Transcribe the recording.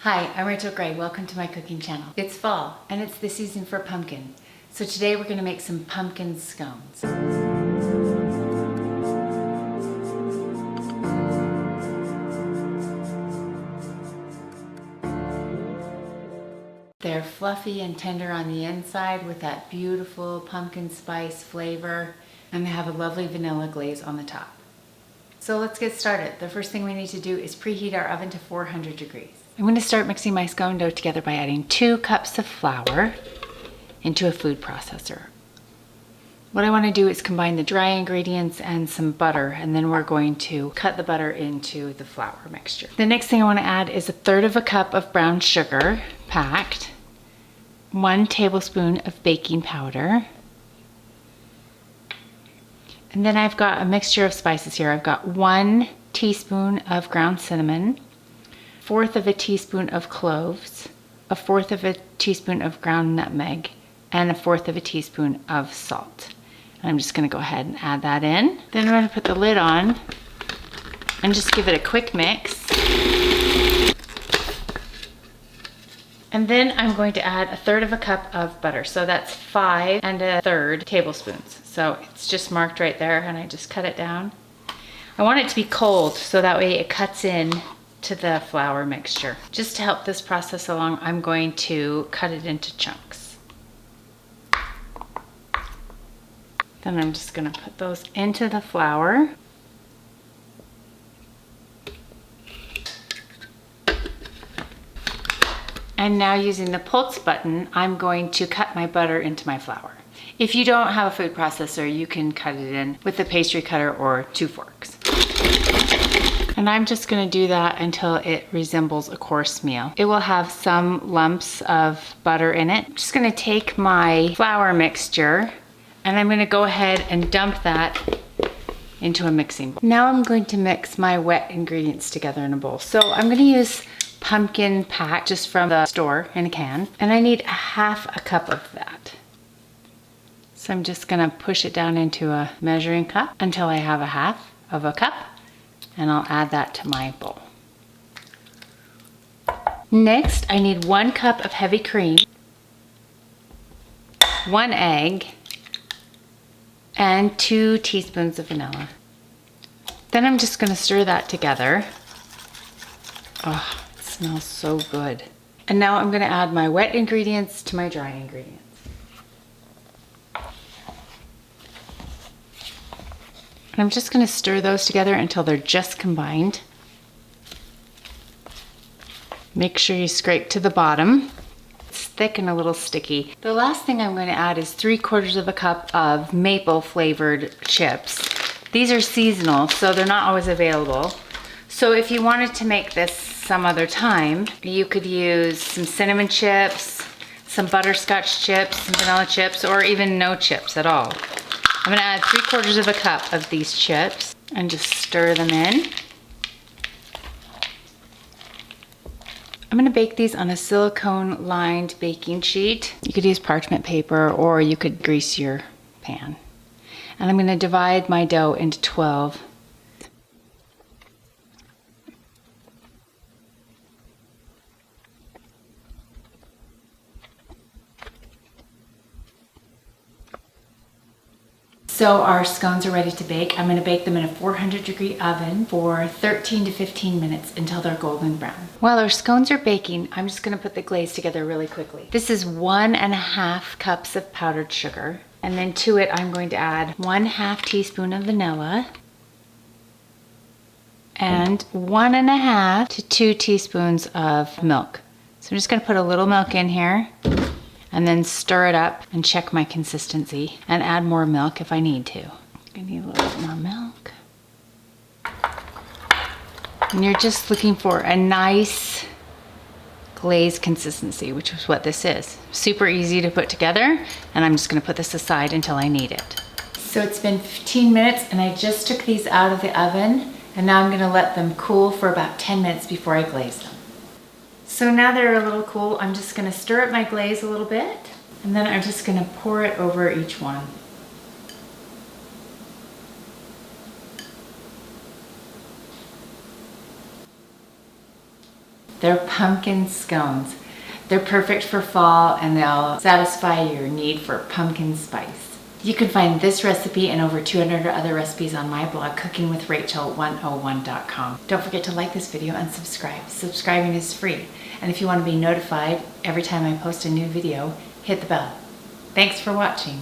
Hi, I'm Rachel Gray. Welcome to my cooking channel. It's fall and it's the season for pumpkin. So today we're going to make some pumpkin scones. They're fluffy and tender on the inside with that beautiful pumpkin spice flavor, and they have a lovely vanilla glaze on the top. So let's get started. The first thing we need to do is preheat our oven to 400 degrees. I'm going to start mixing my scone dough together by adding 2 cups of flour into a food processor. What I want to do is combine the dry ingredients and some butter, and then we're going to cut the butter into the flour mixture. The next thing I want to add is 1/3 cup of brown sugar packed, 1 tablespoon of baking powder, and then I've got a mixture of spices here. I've got 1 teaspoon of ground cinnamon, 1/4 teaspoon of cloves, 1/4 teaspoon of ground nutmeg, and 1/4 teaspoon of salt. And I'm just gonna go ahead and add that in. Then I'm gonna put the lid on and just give it a quick mix. And then I'm going to add 1/3 cup of butter. So that's 5 1/3 tablespoons. So it's just marked right there, and I just cut it down. I want it to be cold so that way it cuts in to the flour mixture. Just to help this process along, I'm going to cut it into chunks. Then I'm just gonna put those into the flour. And now using the pulse button, I'm going to cut my butter into my flour. If you don't have a food processor, you can cut it in with a pastry cutter or 2 forks. And I'm just gonna do that until it resembles a course meal. It will have some lumps of butter in it. I'm just gonna take my flour mixture and I'm gonna go ahead and dump that into a mixing bowl. Now I'm going to mix my wet ingredients together in a bowl. So I'm gonna use pumpkin pack just from the store in a can, and I need 1/2 cup of that. So I'm just gonna push it down into a measuring cup until I have 1/2 cup, and I'll add that to my bowl. Next, I need 1 cup of heavy cream, 1 egg, and 2 teaspoons of vanilla. Then I'm just gonna stir that together. Oh, it smells so good. And now I'm gonna add my wet ingredients to my dry ingredients. And I'm just gonna stir those together until they're just combined. Make sure you scrape to the bottom. It's thick and a little sticky. The last thing I'm gonna add is 3/4 cup of maple flavored chips. These are seasonal, so they're not always available. So if you wanted to make this some other time, you could use some cinnamon chips, some butterscotch chips, some vanilla chips, or even no chips at all. I'm gonna add 3/4 cup of these chips and just stir them in. I'm gonna bake these on a silicone lined baking sheet. You could use parchment paper or you could grease your pan. And I'm gonna divide my dough into 12. So our scones are ready to bake. I'm gonna bake them in a 400-degree oven for 13 to 15 minutes until they're golden brown. While our scones are baking, I'm just gonna put the glaze together really quickly. This is 1.5 cups of powdered sugar. And then to it, I'm going to add 1/2 teaspoon of vanilla and 1.5 to 2 teaspoons of milk. So I'm just gonna put a little milk in here and then stir it up and check my consistency and add more milk if I need to. I need a little bit more milk. And you're just looking for a nice glaze consistency, which is what this is. Super easy to put together, and I'm just gonna put this aside until I need it. So it's been 15 minutes and I just took these out of the oven, and now I'm gonna let them cool for about 10 minutes before I glaze them. So now they're a little cool, I'm just gonna stir up my glaze a little bit, and then I'm just gonna pour it over each one. They're pumpkin scones. They're perfect for fall and they'll satisfy your need for pumpkin spice. You can find this recipe and over 200 other recipes on my blog, cookingwithrachel101.com. Don't forget to like this video and subscribe. Subscribing is free. And if you want to be notified every time I post a new video, hit the bell. Thanks for watching.